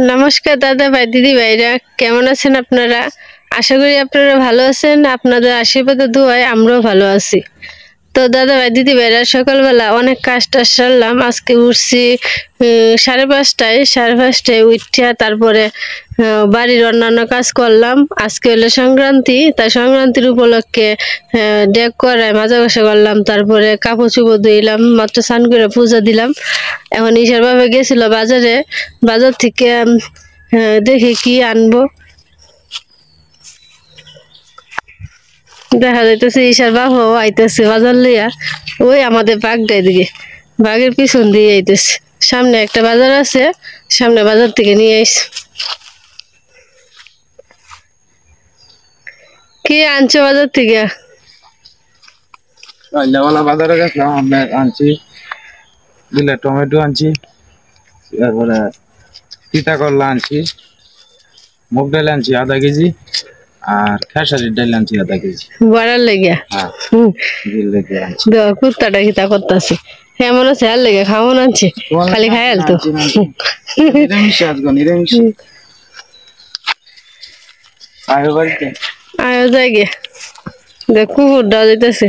নমস্কার দাদা ভাই দিদি ভাইরা, কেমন আছেন আপনারা? আশা করি আপনারা ভালো আছেন। আপনাদের আশীর্বাদে দোয়ায় আমরাও ভালো আছি। তো দাদা ভাই দিদি ভাইরা, সকালবেলা অনেক কাজ টাজ সারলাম। আজকে উঠছি 5:30টায়। 5:30টায় উঠিয়া তারপরে বাড়ির অন্যান্য কাজ করলাম। আজকে হলো সংক্রান্তি, তাই সংক্রান্তির উপলক্ষে ডেক করায় মাজা ঘষা করলাম। তারপরে কাপড় চোপড় ধুইলাম, মাত্র স্নান করে পূজা দিলাম। এখন ঈশার বাবা গেছিল বাজারে, বাজার থেকে দেখি কি আনবো। দেখা যাইতেছে ঈশার বাবাও আইতেছে বাজার লইয়া, ওই আমাদের বাগটার দিকে, বাগের পিছন দিয়ে আইতেছে। সামনে একটা বাজার আছে, সামনে বাজার থেকে নিয়ে আইস। কি আনছো বাজার থেকে? বাজারে গেছিলাম, আমরা আনছি টমেটো আনছি, তারপরে তিতা করলা আনছি, মুগ ডাল আনছি আধা কেজি, আর খেসারির ডাল আনছি আধা কেজি। বড়ার লেগে কুত্তাটা খিতা করতেছে, কেমন আছে আর লেগে খাওয়ান আনছে, খালি খাই আলতো। আয়ো যাই গে, দেখ কুকুর দেওয়া যাইতেছে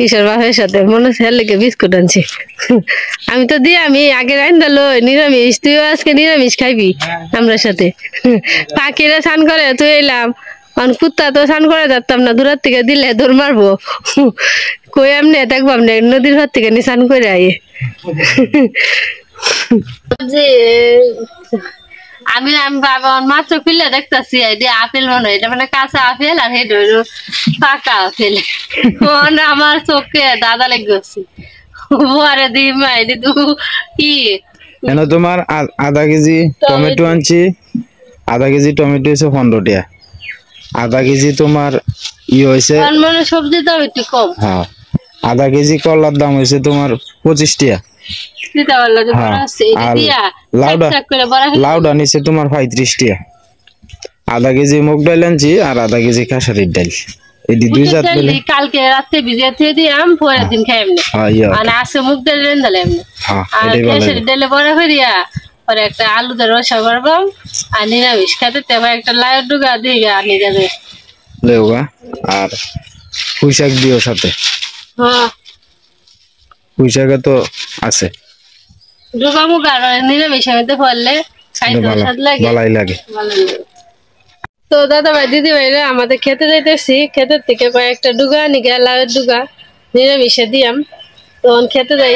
ঈশার বাপের সাথে, মনে হচ্ছে আর লেগে বিস্কুট আনছি। আমি তো দিয়ে আমি আগে রান্না লই নিরামিষ, তুইও আজকে নিরামিষ খাইবি আমরা সাথে। পাখিরা স্নান করে তুই এলাম, কুত্তা তো স্নান করে যাতাম না, দূরের থেকে দিলে দৌড় মারবো। কই এমনি দেখবো আপনি নদীর ঘর থেকে স্নান করে আইয়ে। আমি বাবা মাত্র খুললে দেখতেছি আপেল মনে হয়, এটা মানে কাঁচা আপেল, আর হেড হইল পাকা আপেল। আমার চোখে দাদা লেগেছি পরে দিমাই কি তোমার আধা কেজি টমেটো আনছি, আধা কেজি টমেটো হয়েছে 15 টাকা, আধা কেজি তোমার হয়েছে মানে সবজির দাম একটু কম। হ্যাঁ, আধা কেজি করলার দাম হয়েছে তোমার 25 টাকা। লাউডা নিচে তোমার 35 টাকা। আধা কেজি মুগ ডাল আনছি আর আধা কেজি খেসারির ডাল। এটি দুই জাত বলে কালকে রাতে ভিজিয়ে দিয়ে দিলাম, পরের দিন খাই এমনি। আর আছে মুগ ডাল রেন্দালে এমনি, আর খেসারির ডালে বড়া করিয়া পরে একটা আলু দিয়ে রসা করবাম, আর নিরামিষ খাতে তেমন একটা লাউয়ের ডুগা দিয়ে আনি যাবে লেউগা। আর পুঁই শাক দিও সাথে, পুঁই শাকে তো আছে ডুগা মুগ আর নিরামিষ মধ্যে পড়লে ভালোই লাগে। তো দাদা ভাই দিদি ভাইরা, আমাদের খেতে যাইতেছি, ক্ষেতের থেকে কয়েকটা ডুগা নিগা লাউয়ের ডুগা নিরামিষে দিয়াম, তখন খেতে যাই।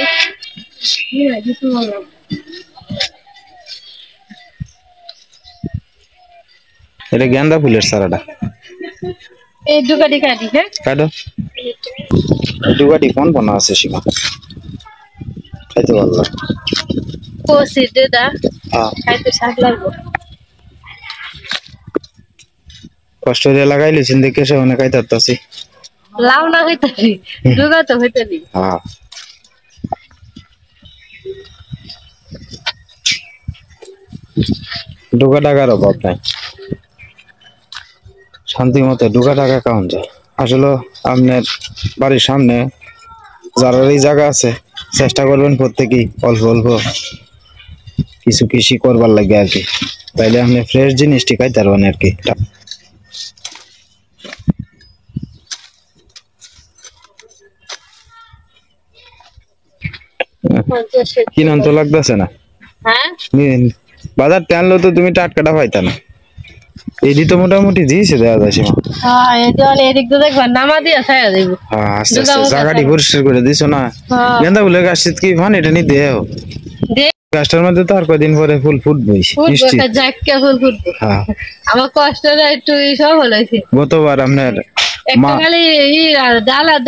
এটা গেন্দা ফুলের সারাটা, এই ডুগাটি কাটি, হ্যাঁ কাটো। ডুগাটি কোন বনা আছে সীমা, খাইতে ভালো লাগে। কষি দাদা খাইতে স্বাদ লাগবে। কষ্ট দিয়ে লাগাই লিছেন দেখে সে অনেক খাইতে পারতাছি। লাউ না হইতে ডুগা তো হইতে দি। হ্যাঁ, ডুগা টাকার অভাব নাই, শান্তি মতো ডুগা টাকা কাউন যায়। আসলে আপনার বাড়ির সামনে যারা এই জায়গা আছে, চেষ্টা করবেন প্রত্যেকেই অল্প অল্প কিছু কৃষি করবার লাগে আর কি, তাইলে আপনি ফ্রেশ জিনিসটি খাইতে পারবেন আর কি। কিনন তো লাগতেছে না, বাজার টানলো তো তুমি টাটকাটা পাইতা না। এদি তো মোটামুটি দিয়েছে দেওয়া যায় সীমা। জায়গাটি পরিষ্কার করে দিছো না, গেন্দা ফুলের গাছ কি ফান এটা নিয়ে দেও, গাছটার মধ্যে তো আর কয়দিন পরে ফুল ফুটবই নিশ্চিত। আমার কষ্টটা একটু সব হয়েছে। গতবার আপনার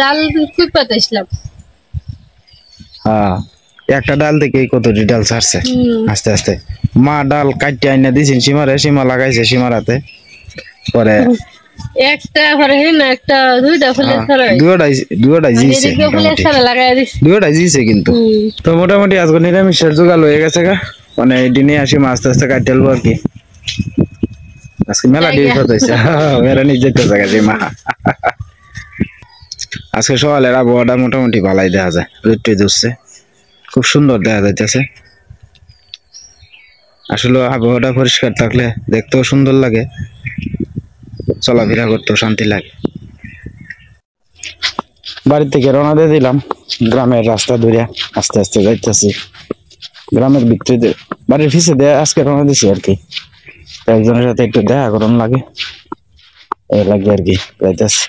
ডাল খুব পাতাইছিলাম, হ্যাঁ একটা ডাল থেকে কতটি ডাল ছাড়ছে আস্তে আস্তে। মা ডাল কাটতে আইনা দিয়েছেন সীমারে, সীমা লাগাইছে সীমার হাতে, পরে একটা পরে না একটা দুইটা ফুলের ছড়া দুইটাই জিছে, দুইটাই জিছে কিন্তু। তো মোটামুটি আজকে নিরামিষের জোগাড় হয়ে গেছে গা, মানে দিনে আসি আস্তে আস্তে কাটতে আলবো আর কি। আজকে মেলা ডিল হতেছে, মেলা নিজ যেতে জায়গা যে মা। আজকে সকালের আবহাওয়াটা মোটামুটি ভালাই দেখা যায়, রোদটি ধরছে, খুব সুন্দর দেখা যাইতেছে। আসলে আবহাওয়াটা পরিষ্কার থাকলে দেখতেও সুন্দর লাগে, চলাফেরা করতেও শান্তি লাগে। বাড়ি থেকে রওনা দিয়ে দিলাম, গ্রামের রাস্তা ধরে আস্তে আস্তে যাইতেছি গ্রামের ভিতরে। বাড়ির পিছে দিয়ে আজকে রওনা দিছি আর কি, একজনের সাথে একটু দেখা করুন লাগে, এই লাগে আর কি যাইতেছি।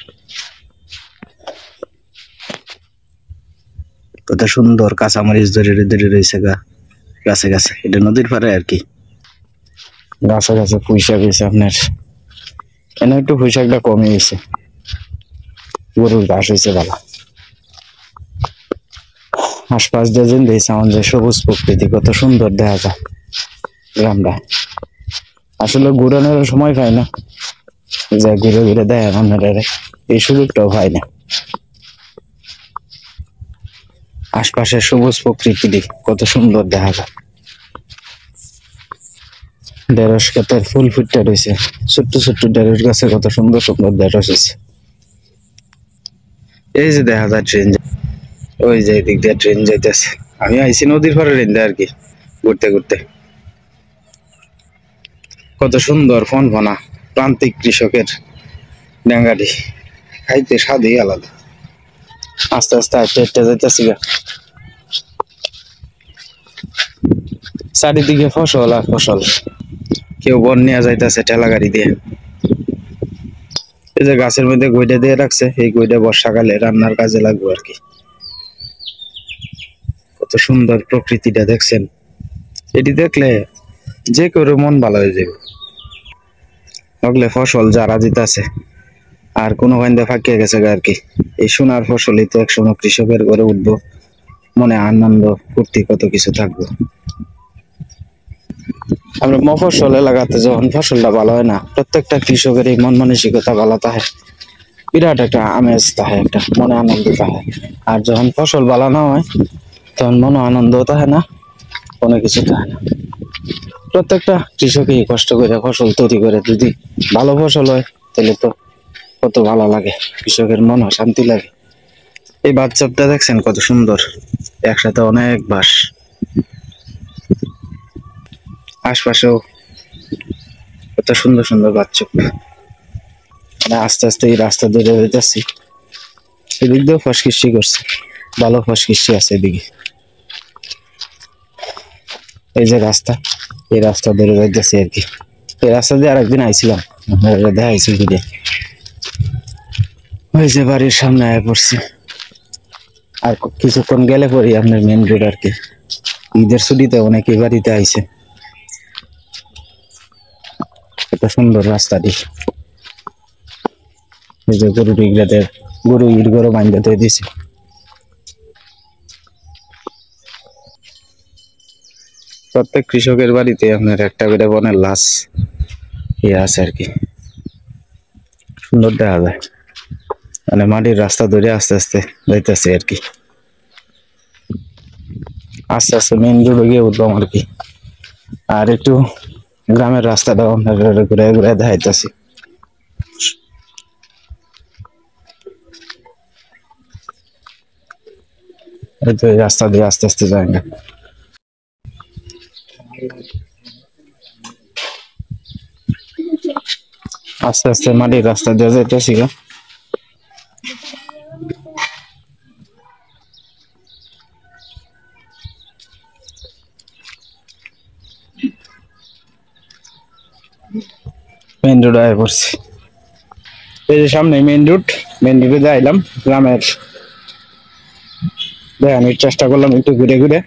কত সুন্দর কাঁচামরিচ ধরে ধরে রয়েছে গাছে গাছে, এটা নদীর পাড়ে আর কি, গাছে গাছে পুঁইশাক হয়েছে আপনার। এনে একটু পুঁইশাকটা কমে গেছে, গরুর ঘাস হয়েছে ভালো। আশপাশ দিয়ে যেন দিয়েছে আমাদের সবুজ প্রকৃতি, কত সুন্দর দেখা যায় গ্রামটা। আসলে ঘুরানোর সময় পাই না, যা ঘুরে ঘুরে দেয় আমাদের এই সুযোগটাও পাই না। আশপাশের সবুজ প্রকৃতি কত সুন্দর দেখা যায়। ঢেঁড়স ক্ষেতের ফুল ফুটতে রয়েছে, ছোট্ট ছোট্ট ঢেঁড়স গাছে কত সুন্দর সুন্দর ঢেঁড়স হয়েছে। এই যে দেখা যায় ট্রেন, ওই যে দিক দিয়ে ট্রেন যাইতেছে। আমি আইছি নদীর পাড়ে রেন্দে আর কি, ঘুরতে ঘুরতে। কত সুন্দর ফনফনা প্রান্তিক কৃষকের ডেঙ্গাটি, খাইতে স্বাদই আলাদা। আস্তে আস্তে হাঁটতে হাঁটতে যাইতেছি, চারিদিকে ফসল আর ফসল। কেউ বন নিয়ে যাইতেছে ঠেলা গাড়ি দিয়ে। এই যে গাছের মধ্যে গইটা দিয়ে রাখছে, এই গইটা বর্ষাকালে রান্নার কাজে লাগবে আর কি। কত সুন্দর প্রকৃতিটা দেখছেন, এটি দেখলে যে কেউ মন ভালো হয়ে যাবে। নগলে ফসল যারা দিতেছে আর কোনো ফাইন্দে ফাঁকিয়ে গেছে আর কি। এই সোনার ফসলই তো একসময় কৃষকের ঘরে উঠবো, মনে আনন্দ ফুর্তি কত কিছু থাকবো। আমরা মফস্বল এলাকাতে যখন ফসলটা ভালো হয় না, প্রত্যেকটা কৃষকের এই মন মানসিকতা ভালো থাকে, বিরাট একটা আমেজ থাকে, একটা মনে আনন্দ থাকে। আর যখন ফসল ভালো না হয় তখন মনে আনন্দও থাকে না, কোনো কিছু থাকে না। প্রত্যেকটা কৃষকই কষ্ট করে ফসল তৈরি করে, যদি ভালো ফসল হয় তাহলে তো কত ভালো লাগে, কৃষকের মন শান্তি লাগে। এই বাচ্চাটা দেখছেন কত সুন্দর, একসাথে অনেক বাস। আশপাশেও কত সুন্দর সুন্দর বাচ্চা। আস্তে আস্তে এই রাস্তা ধরে যেতেছি, এদিক দিয়েও ফসকিসি করছে, ভালো ফসকিসি আছে এদিকে। এই যে রাস্তা, এই রাস্তা ধরে যাইতেছি আর কি। এই রাস্তা দিয়ে আরেকদিন আইছিলাম, দেখাইছি ভিডিও। ওই যে বাড়ির সামনে আয় পড়ছি, আর কিছুক্ষণ গেলে পরে আপনার মেন রোড আর কি। ঈদের ছুটিতে অনেকে বাড়িতে আইছে। কত সুন্দর রাস্তাটি, এই যে গরু টিগড়াতে গরু ইট গরু বাঁধতে দিছে। প্রত্যেক কৃষকের বাড়িতে আপনার একটা করে বনের লাশ ইয়ে আছে আর কি, সুন্দর দেখা যায়। মানে মাটির রাস্তা ধরে আস্তে আস্তে যাইতেছে আর কি, আস্তে আস্তে মেইন রোডে গিয়ে উঠলাম আর কি। আর একটু গ্রামের রাস্তাটা ঘুরে ঘুরে দেখাইতেছি। এই তো এই রাস্তা দিয়ে আস্তে আস্তে যায় না, আস্তে আস্তে মাটির রাস্তা দিয়ে যাইতেছি গা। মেইন রোড আয় পড়ছি, এই যে সামনে মেইন রোড। মেইন রোডে যাইলাম গ্রামের, দেখানোর চেষ্টা করলাম একটু ঘুরে ঘুরে।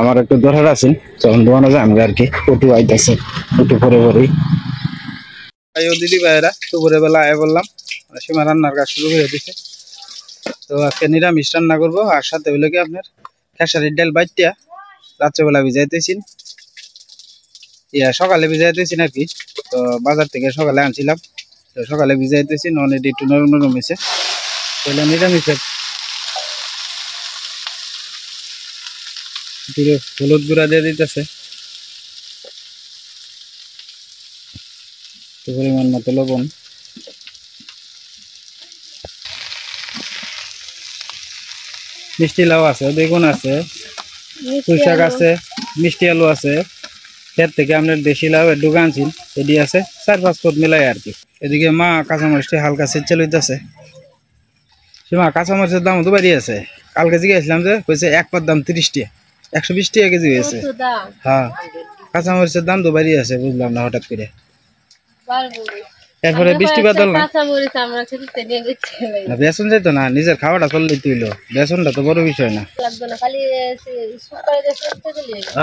আমার একটু দরকার আছে, তখন দোকানে যাই আমি আর কি। ফটো আইতেছে একটু পরে পরেই। দিদি ভাইয়েরা দুপুরে বেলা আয় বললাম, সীমা রান্নার কাজ শুরু করে দিছে। তো আজকে নিরামিষ রান্না করবো, আর সাথে হইলো কি আপনার খেসারির ডাল বাইটিয়া রাত্রেবেলা ভিজাইতেছি, সকালে ভিজাইতেছি আর কি। তো বাজার থেকে সকালে আনছিলাম, তো সকালে ভিজাইতেছি, নন এটি একটু নরম নরম হয়েছে। তাহলে নিরামিষের হলুদ গুঁড়া দিয়ে দিতেছে, পরিমাণ মতো লবণ, মিষ্টি লাউ আছে, বেগুন আছে, পুঁই শাক আছে, মিষ্টি আলু আছে, ক্ষেত থেকে আপনার দেশি লাউয়ের ডুগা আনছেন, এটি আছে 4-5 ফুট মিলাই আর কি। এদিকে মা কাঁচামরিচটি হালকা সেচে লইতেছে। সীমা কাঁচামরিচের দাম তো বাড়ি আছে। কালকে জিজ্ঞাসলাম যে কইছে এক পাত দাম 30 টাকা, 120 টাকা কেজি হয়েছে। হ্যাঁ, কাঁচামরিচের দাম তো বাড়ি আছে, বুঝলাম না হঠাৎ করে। এরপরে বৃষ্টি বাদল না, বেসন যেত না, নিজের খাওয়াটা চললেই তুইলো, বেসনটা তো বড় বিষয় না,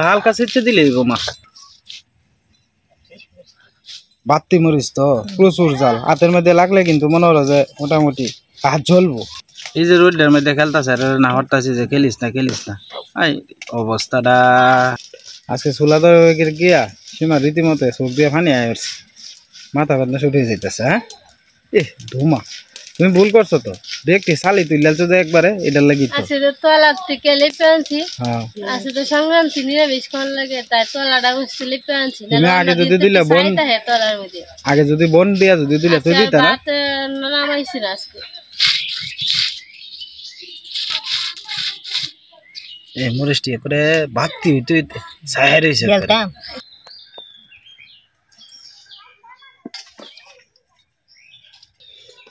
হালকা সেচে দিলে মা। বাত্তি মরিচ তো প্রচুর জাল, হাতের মধ্যে লাগলে কিন্তু মনে হলো যে মোটামুটি হাত জ্বলবো। এই যে রোডের মধ্যে খেলতেছে না, হরতাছি যে খেলিস না খেলিস না, এই অবস্থাটা। আজকে চুলা তো গিয়া সীমা রীতিমতো চোখ দিয়ে ফানি আসছে, মাথা ব্যথা শুরু হয়ে যাইতেছে। হ্যাঁ, এ ধুমা, তুমি ভুল করছো তো, দেখি সালি তুই তো একবারে এটার লাগি তো তলার থেকে লেপে আনছি। আচ্ছা তো সংক্রান্তি নিরামিষ কোন লাগে, তাই তলাটা বুঝতে লেপে আনছি। তুমি আগে যদি দিলে বোন, আগে যদি বোন দিয়া যদি দিলে তুই দিতা না। নামাইছি না আজকে। এ মরিচটি করে ভাতটি তুই সাহের হইছে।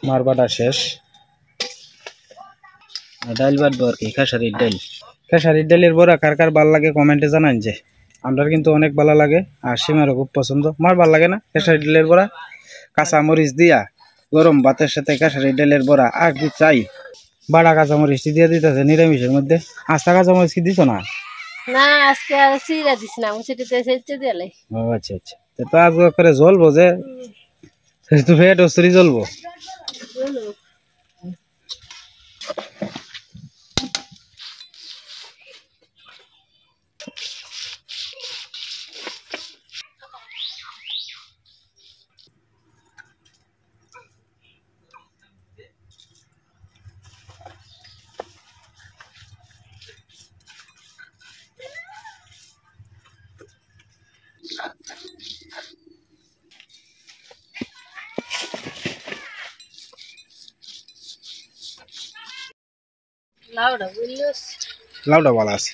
মারবাটা শেষ, ডাইল বাটবো আর কি, খেসারির ডাইল। খেসারির ডাইলের বড়া কার কার ভাল লাগে কমেন্টে জানান। যে আমরা কিন্তু অনেক ভালো লাগে, আর সীমারও খুব পছন্দ। মার ভাল লাগে না খেসারির ডাইলের বড়া, কাঁচা মরিচ দিয়া গরম ভাতের সাথে খেসারির ডাইলের বড়া, আর কি চাই। বাড়া কাঁচা মরিচ দিয়ে দিতেছে নিরামিষের মধ্যে। আস্তা কাঁচা মরিচ কি দিছো না? না, আজকে আর সিরা দিস না, সেটাতে সেচে দিলাই। ও আচ্ছা আচ্ছা, তো আজকে করে জ্বলবো যে তো ফেট ওসরি জ্বলবো। লাউডা ভালো আছে,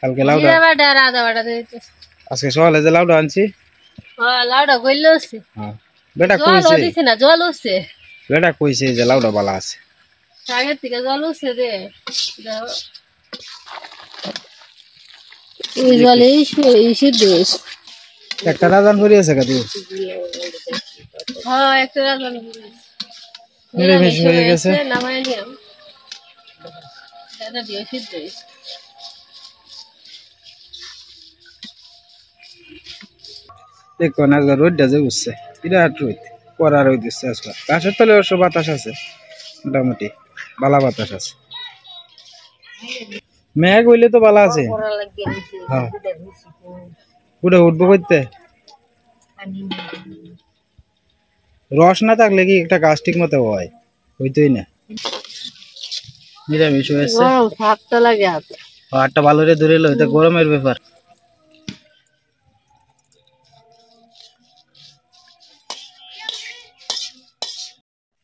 কালকে লাউডা আজকে সকালে যে লাউডা আনছি। লাউডা গইলো আছে, বেটা কইছে দিছে না, জল উঠছে। বেটা কইছে যে লাউডা ভালো আছে, আগের থেকে জল উঠছে রে। এই জলে সিদ্ধ হয়েছে। একটা রাজান ভরি আছে কাদি। হ্যাঁ, একটা রাজান নিরামিষ হয়ে গেছে। নামায় নিলাম, দাদা দিয়ে সিদ্ধ হয়েছে। দেখো না আজকে রোদটা যে উঠছে, বিরাট রোদ, কড়া রোদ দিচ্ছে আজকে। গাছের তলে অবশ্য বাতাস আছে, মোটামুটি বালা বাতাস আছে। মেঘ হইলে তো ভালো আছে। হ্যাঁ, উঠে উঠবো করতে। রস না থাকলে কি একটা গাছ ঠিক মতো হয়, হইতোই না। নিরামিষ হয়েছে, হাতটা ভালো রে ধরে এলো, এটা গরমের ব্যাপার।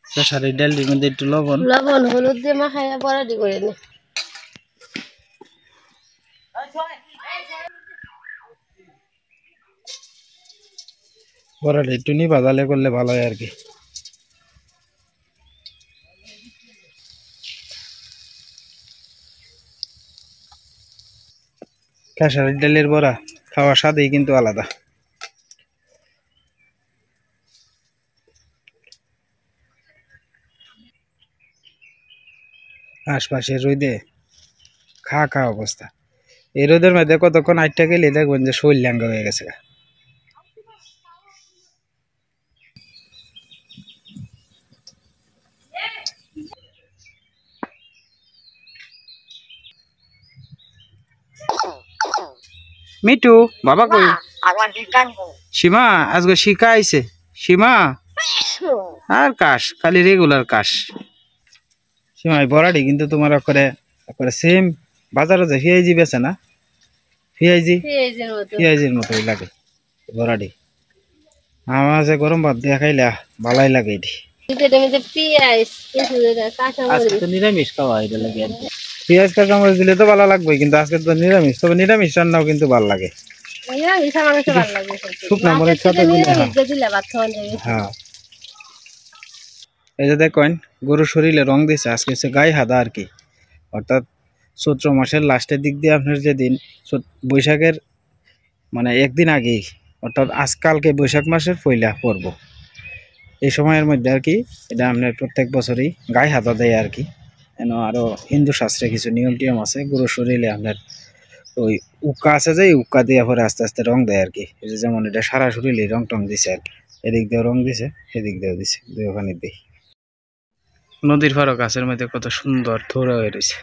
খেসারির ডালের মধ্যে একটু লবণ হলুদ দিয়ে মাখাইয়া বড়াটি করে নে। বড়াটা একটু নি বাজালে করলে ভালো হয় আর কি। খেসারির ডালের বড়া খাওয়ার স্বাদই কিন্তু আলাদা। আশপাশের রোদে খা খা অবস্থা। এই রোদের মধ্যে কতক্ষণ আটটা গেলে দেখবেন যে শরীর ল্যাঙ্গা হয়ে গেছে। মিটু বাবা কই? সীমা আজকে শিকা আইছে। সীমা আর কাশ, খালি রেগুলার কাশ। সীমা বড়াটি কিন্তু তোমার করে সেম বাজারে যে পিঁয়াজি বেছে না, পিঁয়াজির মতোই লাগে বড়াটি। আমার কাছে গরম ভাত দিয়ে খাইলে ভালাই লাগে এটি। নিরামিষ খাওয়া এটা লাগে আর কি। পেঁয়াজ কাঁচামরিচ দিলে তো ভালো লাগবে, কিন্তু আজকে তো নিরামিষ, তবে নিরামিষ রান্নাও কিন্তু ভালো লাগে। শুকনা মরিচ সাথে দিলে হ্যাঁ। এই যে দেখেন গরু শরীরে রং দিছে আজকে হচ্ছে গায়ে হাদা আর কি, অর্থাৎ চৈত্র মাসের লাস্টের দিক দিয়ে আপনার যেদিন বৈশাখের মানে একদিন আগেই, অর্থাৎ আজকালকে বৈশাখ মাসের পয়লা পর্ব, এই সময়ের মধ্যে আর কি এটা আপনার প্রত্যেক বছরই গায়ে হাতা দেয় আর কি। কেন আরো হিন্দু শাস্ত্রে কিছু নিয়ম টিয়ম আছে, গরু শরীরে আপনার ওই উক্কা আছে যে উক্কা দিয়ে পরে আস্তে আস্তে রং দেয় আর কি। যেমন এটা সারা শরীরে রং টং দিছে আর কি, এদিক দিয়েও রং দিছে এদিক দিয়েও দিছে, দুই ওখানে দিই। নদীর পাড় গাছের মধ্যে কত সুন্দর থোড়া হয়ে রয়েছে,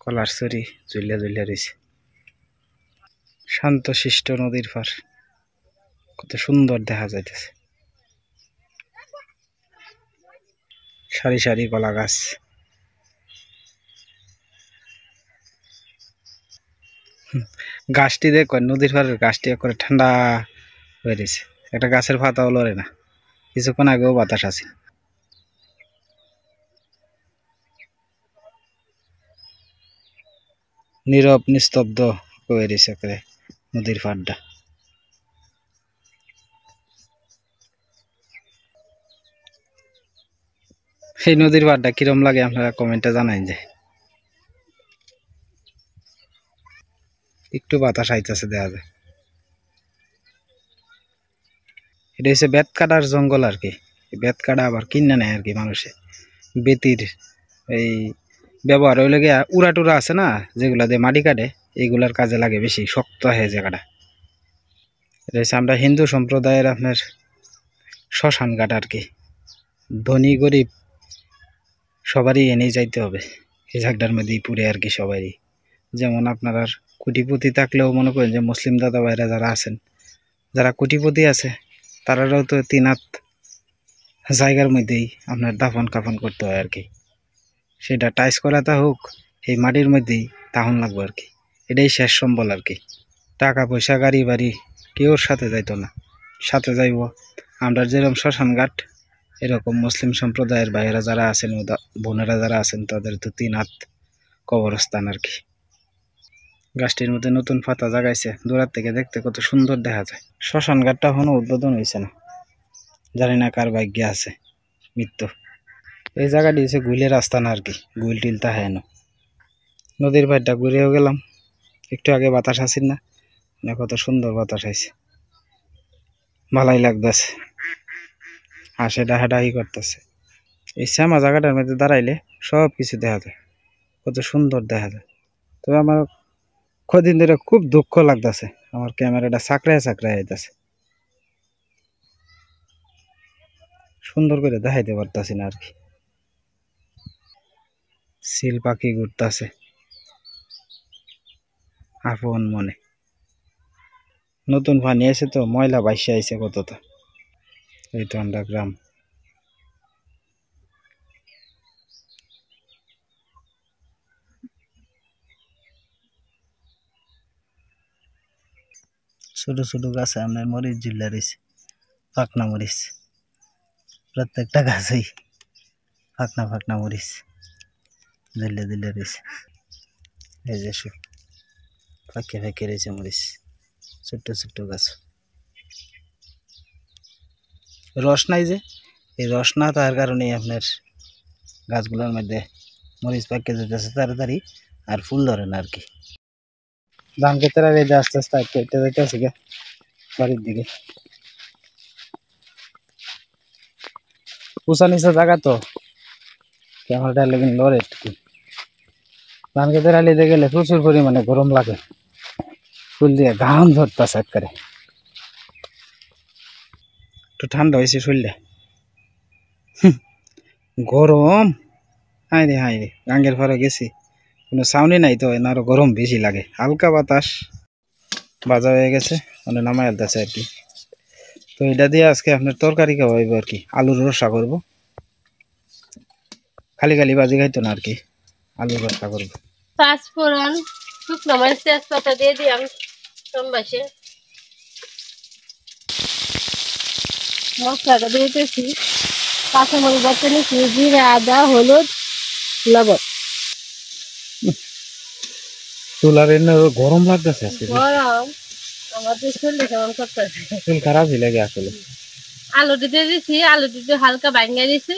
কলার ছড়ি ঝুলিয়া ঝুলিয়া রয়েছে। শান্ত শিষ্ট নদীর পাড় কত সুন্দর দেখা যাইতেছে, সারি সারি কলা গাছ। গাছটি দেখেন নদীর পাড়ের গাছটি করে ঠান্ডা হয়ে রয়েছে, একটা গাছের পাতাও লড়ে না, কিছুক্ষণ আগেও বাতাস আছে। নীরব নিস্তব্ধ হয়ে রয়েছে করে নদীর পাড়টা। এই নদীর পাড়টা কিরম লাগে আপনারা কমেন্টে জানাই যায়। একটু বাতাস আইতেছে দেখা যায়। এটা হচ্ছে বেত কাটার জঙ্গল আর কি, বেত কাটা আবার কিনে নেয় আর কি মানুষে। বেতির এই ব্যবহার হইলে গিয়া উড়া টুরা আছে না যেগুলা দিয়ে মাটি কাটে, এইগুলার কাজে লাগে বেশি, শক্ত হয় জায়গাটা। এটা হচ্ছে আমরা হিন্দু সম্প্রদায়ের আপনার শ্মশান ঘাট আর কি, ধনী গরিব সবারই এনেই যাইতে হবে এই জায়গাটার মধ্যেই পুরে আর কি সবারই। যেমন আপনার আর কোটিপতি থাকলেও মনে করেন যে মুসলিম দাদা ভাইরা যারা আছেন, যারা কোটিপতি আছে তারাও তো 3 হাত জায়গার মধ্যেই আপনার দাফন কাফন করতে হয় আর কি। সেটা টাইস করাতে হোক এই মাটির মধ্যেই তাহন লাগবে আর কি, এটাই শেষ সম্বল আর কি। টাকা পয়সা গাড়ি বাড়ি কেউর সাথে যাইতো না, সাথে যাইব আমরা যেরকম শ্মশান ঘাট, এরকম মুসলিম সম্প্রদায়ের ভাইয়েরা যারা আছেন বোনেরা যারা আছেন তাদের তো 3 হাত কবরস্থান আর কি। গাছটির মধ্যে নতুন পাতা জাগাইছে, দূরের থেকে দেখতে কত সুন্দর দেখা যায়। শ্মশান ঘাটটা এখনো উদ্বোধন হয়েছে না, জানি না কার ভাগ্যে আছে মৃত্যু। এই জায়গাটি হচ্ছে গুইলের আস্থান আর কি, গুইল টিল তাহে না। নদীর পাড়টা ঘুরেও গেলাম, একটু আগে বাতাস আসিল না, কত সুন্দর বাতাস আইছে, ভালাই লাগতেছে, হাসে ডাহাডাহি করতেছে। এই শ্যামা জায়গাটার মধ্যে দাঁড়াইলে সব কিছু দেখা যায়, কত সুন্দর দেখা যায়। তবে আমার কদিন ধরে খুব দুঃখ লাগতেছে, আমার ক্যামেরাটা সাকড়ায় সাকড়ায় আইতেছে, সুন্দর করে দেখাইতে পারতাছি না আর কি। সিল পাখি ঘুরতেছে আপন মনে, নতুন পানি আছে তো ময়লা বাইসে আইছে কতটা। এই তো আমরা গ্রাম, ছোট ছোট গাছে আপনার মরিচ ঝুল্লা রয়েছে, ফাঁকনা মরিচ, প্রত্যেকটা গাছেই ফাঁকনা ফাঁকনা মরিচ ঝুল্লে ঝুল্লে রয়েছে। এই যে ফাঁকে ফাঁকে রয়েছে মরিচ, ছোট্ট ছোট্ট গাছ। রস নাই যে, এই রস না থাকার কারণে আপনার গাছগুলোর মধ্যে মরিচ পাকে যেতেছে তাড়াতাড়ি, আর ফুল ধরে না আর কি। ধান ক্ষেতের আর এই যে আস্তে আস্তে কেটে যাইতেছে গে বাড়ির দিকে। উঁচা নিচা জায়গা তো ক্যামেরাটা লেগে লড়ে একটু। ধান ক্ষেতের আলিতে গেলে প্রচুর পরিমাণে গরম লাগে, ফুল দিয়ে ঘাম ধরতেছে একবারে। একটু ঠান্ডা হয়েছে শরীরে, গরম হাই রে গাঙ্গের পরে গেছি, কোনো সাউন্ডই নাই তো আরো গরম বেশি লাগে। হালকা বাতাস বাজা হয়ে গেছে, মানে নামাই আলতেছে আর কি। তো এটা দিয়ে আজকে আপনার তরকারি খাওয়া হইব আর কি, আলুর রসা করবো, খালি খালি বাজি খাইতো না আর কি, আলুর রসা করবো। পাঁচফোড়ন শুকনো মরিচ তেজপাতা দিয়ে দিলাম সম্বাসে, মশলাটা দিতেছি, কাঁচামরিচ বাটা নিচ্ছি, জিরা আদা হলুদ লবণ। চুলার এনে গরম লাগতেছে, গরম আমাদের শরীরে কেমন করতেছে, চুল খারাপই লাগে আসলে। আলু দিতে দিছি, আলু দিতে হালকা ভাঙিয়ে দিছি।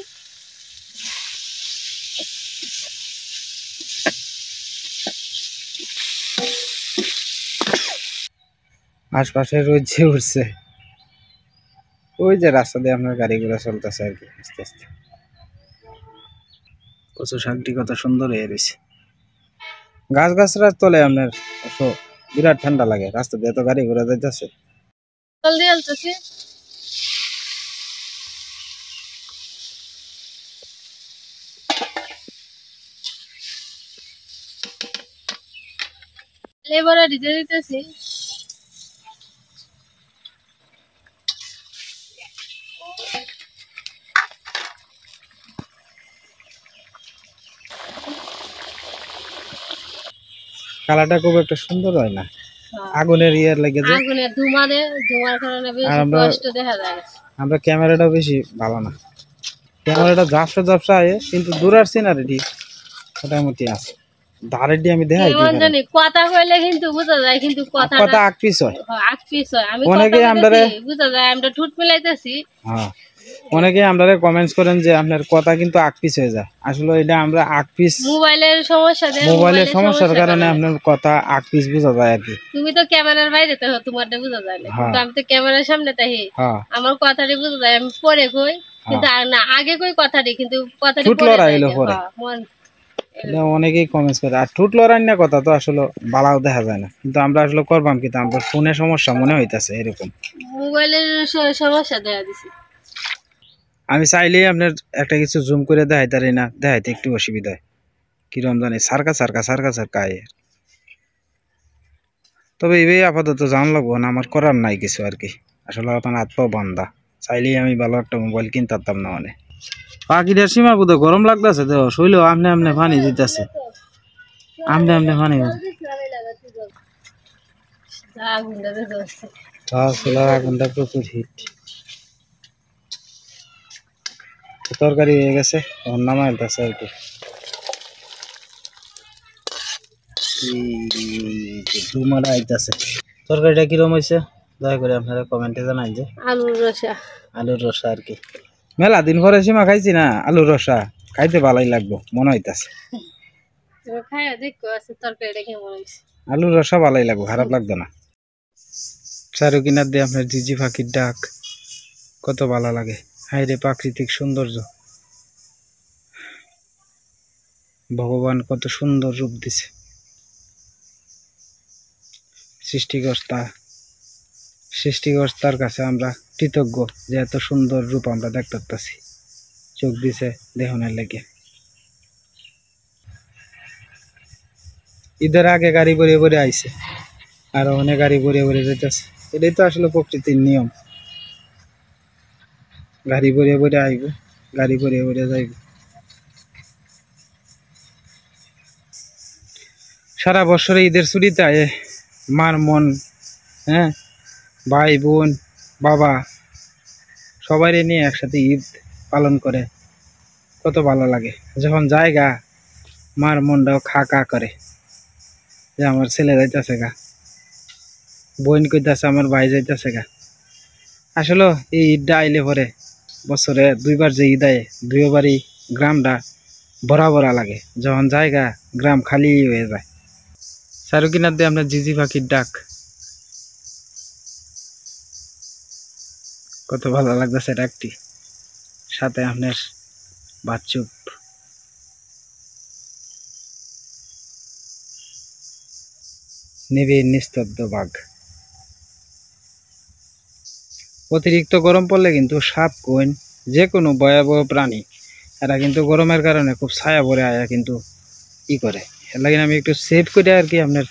আশপাশে রোদ যে উঠছে, ওই যে রাস্তা দিয়ে আপনার গাড়ি ঘোড়া চলতেছে আর কি আস্তে আস্তে। কচু শাকটি কত সুন্দর হয়ে রয়েছে। গাছ গাছরার তলে আপনার বিরাট ঠান্ডা লাগে, রাস্তা দিয়ে তো গাড়ি ঘোড়া যাইতেছে। জল দিয়ে আলতেছি। লেবুরা দিতে দিতেছি। কালারটা খুব একটা সুন্দর হয় না, আগুনের ইয়ার লাগে যে, আগুনের ধোঁয়ার কারণে আর বেশি আমরা কষ্ট দেখা যায় না। আমরা ক্যামেরাটাও বেশি ভালো না, ক্যামেরাটা ঝাপসা ঝাপসা আয়ে, কিন্তু দূরের সিনারিটি মোটামুটি আছে। ধারের দিয়ে আমি দেখাই কেমন জানি কথা কইলে কিন্তু বোঝা যায়, কিন্তু কথা আকপিস হয়। আকপিস হয়। আমি অনেকে আমরারে বোঝা যায় আমরা ঠোঁট মিলাইতেছি। হ্যাঁ, অনেকে আমরারে কমেন্টস করেন যে আপনার কথা কিন্তু আকপিস হয়ে যায়। আসলে এটা আমরা আকপিস মোবাইলের সমস্যা, মোবাইলের সমস্যার কারণে আপনার কথা আকপিস বোঝা যায় আর কি। তুমি তো ক্যামেরার বাইরে তো, তোমারটা বোঝা যায় না, কিন্তু আমি তো ক্যামেরার সামনে তাই আমার কথাটি বোঝা যায়। আমি পরে কই কিন্তু আর না আগে কই কথাটি, কিন্তু কথাটি পরে অনেকেই কমেন্টস করে। আর ঠুট লড়াই না কথা তো আসলে বালাও দেখা যায় না, কিন্তু আমরা আসলে করবাম কিন্তু আমরা ফোনে সমস্যা মনে হইতাছে এরকম, মোবাইলের সমস্যা দেখা দিছি। আমি চাইলেই আপনার একটা কিছু জুম করে দেখাইতে পারি না, দেখাইতে একটু অসুবিধা হয়। কিরম জানি সারকা সারকা সারকা সারকা আয়। তবে এই আপাতত জান লাগবো না, আমার করার নাই কিছু আর কি। আসলে আপনার হাত পাও বান্ধা, চাইলেই আমি ভালো একটা মোবাইল কিনতে পারতাম না। মানে পাখিটার সীমা বোধ গরম লাগতেছে তো, শৈল আমনে আমনে পানি দিতেছে, আমনে আমনে পানি আগুনটা প্রচুর হিট। তরকারি হয়ে গেছে, নামাই আলতেছে আর কি। ধুমারা আইতাছে। তরকারিটা কিরম হয়েছে দয়া করে আপনারা কমেন্টে জানাই। যে আলুর রসা আর কি, মেলা দিন পরে সীমা খাইছি না, আলুর রসা খাইতে ভালোই লাগবো মনে হইতাছে। আলুর রসা ভালোই লাগবো, খারাপ লাগতো না। চারু কিনার দিয়ে আপনার ঝিঝি পাখির ডাক কত ভালো লাগে। হাই রে প্রাকৃতিক সৌন্দর্য, ভগবান কত সুন্দর রূপ দিছে। সৃষ্টিকর্তার কাছে আমরা কৃতজ্ঞ যে এত সুন্দর রূপ আমরা দেখতে পাচ্ছি, চোখ দিছে দেহনের লেগে। ঈদের আগে গাড়ি ভরে ভরে আইছে, আর অনেক গাড়ি ভরে ভরে যেতেছে। এটাই তো আসলে প্রকৃতির নিয়ম, গাড়ি ভরে ভরে আইব, গাড়ি ভরে ভরে যাইব। সারা বছরে ঈদের ছুটিতে আয়ে মার মন, হ্যাঁ, ভাই বোন বাবা সবাই নিয়ে একসাথে ঈদ পালন করে, কত ভালো লাগে। যখন জায়গা মার মনটাও খা খা করে যে আমার ছেলে যাইতেছে গা, বোন কইতাছে আমার ভাই যাইতেছে গা। আসলে এই ঈদটা আইলে পরে বছরে দুইবার যে ঈদ আয়, দুইবারই গ্রামটা ভরা ভরা লাগে। যখন জায়গা গ্রাম খালি হয়ে যায়। চারু কিনার দিয়ে আপনার ঝিঝি পাখির ডাক কত ভালো লাগতেছে ডাকটি, সাথে আপনার বাচ্চুপ। নিবিড় নিস্তব্ধ বাঘ। অতিরিক্ত গরম পড়লে কিন্তু সাপ কোন যে কোনো ভয়াবহ প্রাণী এরা কিন্তু গরমের কারণে খুব ছায়া ভরে আয়া কিন্তু ই করে। এর লাগে আমি একটু সেভ করে আর কি আপনার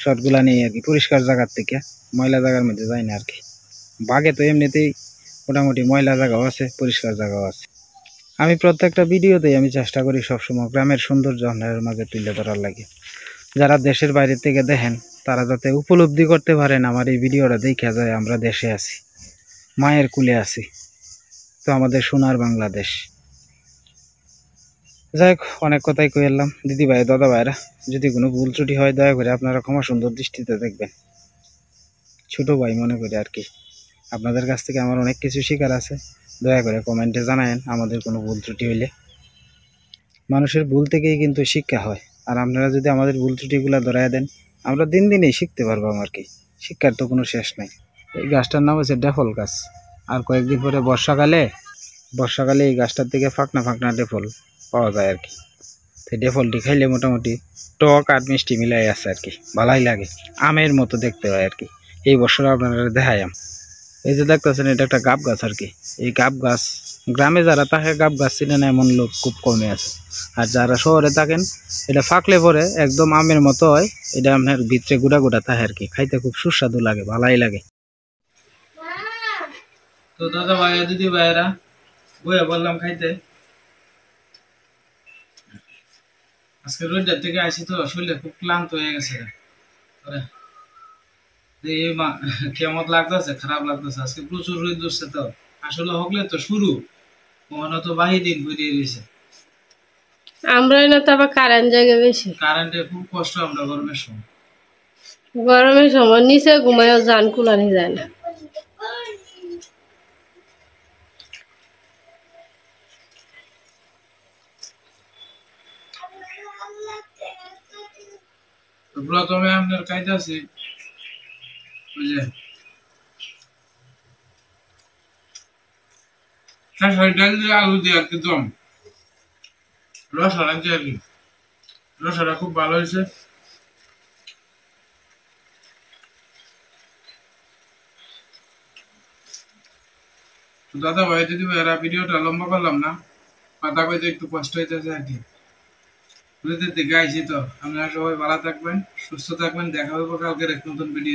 শর্টগুলা নিয়ে আর কি, পরিষ্কার জায়গার থেকে, ময়লা জায়গার মধ্যে যাই না আর কি। বাঘে তো এমনিতেই মোটামুটি ময়লা জায়গাও আছে, পরিষ্কার জায়গাও আছে। আমি প্রত্যেকটা ভিডিওতেই আমি চেষ্টা করি সবসময় গ্রামের সৌন্দর্য আপনাদের মাঝে তুলে ধরার লাগে। যারা দেশের বাইরে থেকে দেখেন তারা যাতে উপলব্ধি করতে পারেন আমার এই ভিডিওটা দেখা যায় আমরা দেশে আছি, মায়ের কুলে আছি, তো আমাদের সোনার বাংলাদেশ। যাই হোক, অনেক কথাই কই এলাম। দিদি ভাই দাদা ভাইরা যদি কোনো ভুল ত্রুটি হয় দয়া করে আপনারা ক্ষমা সুন্দর দৃষ্টিতে দেখবেন। ছোট ভাই মনে করি আর কি। আপনাদের কাছ থেকে আমার অনেক কিছু শেখার আছে, দয়া করে কমেন্টে জানায়েন আমাদের কোনো ভুল ত্রুটি হইলে। মানুষের ভুল থেকেই কিন্তু শিক্ষা হয়, আর আপনারা যদি আমাদের ভুল ত্রুটিগুলো ধরায় দেন, আমরা দিন দিনই শিখতে পারবো আর কি। শিক্ষার তো কোনো শেষ নাই। এই গাছটার নাম হচ্ছে ডেফল গাছ। আর কয়েকদিন পরে বর্ষাকালে এই গাছটার থেকে ফাঁকনা ফাঁকনা ডেফল পাওয়া যায় আর কি। তো ডেফলটি খাইলে মোটামুটি টক আর মিষ্টি মিলাই আছে আর কি, ভালোই লাগে, আমের মতো দেখতে হয় আর কি। এই বছর আপনারা দেখাই আম। এই যে দেখতেছেন এটা একটা গাব গাছ আর কি। এই গাব গাছ গ্রামে যারা থাকে গাব গাছ চিনে না এমন লোক খুব কমে আছে। আর যারা শহরে থাকেন এটা ফাঁকলে পরে একদম আমের মতো হয়। এটা আপনার ভিতরে গুড়া গুড়া থাকে আর কি, খাইতে খুব সুস্বাদু লাগে, ভালোই লাগে। তো দাদা ভাইয়া দিদি ভাইয়েরা বইয়া বললাম খাইতে। আজকে রোডটার থেকে আসি তো শরীরটা খুব ক্লান্ত হয়ে গেছে। কেমন লাগতেছে, খারাপ লাগতেছে। আজকে প্রচুর রোদ উঠছে। তো আসলে হকলে তো শুরু মনে তো বাহি দিন ঘুরিয়ে দিয়েছে। আমরা না তো আবার কারেন্ট জায়গা বেশি, কারেন্টে খুব কষ্ট আমরা গরমের সময়। নিচে ঘুমায়ও জান কুলানি যায় না। প্রথমে আপনার খাইতে আছে ওই যে ডাল দিয়ে আলু দিয়ে আর কি দম রসাটা দিয়ে আর কি। রসাটা খুব ভালো হয়েছে। দাদা ভাই দিদি ভাইরা ভিডিওটা লম্বা করলাম না, কথা কইতে একটু কষ্ট হইতেছে আর কি। বুঝতে দেখে আইসি তো। আপনারা সবাই ভালো থাকবেন, সুস্থ থাকবেন। দেখা হবে কালকের এক নতুন ভিডিও।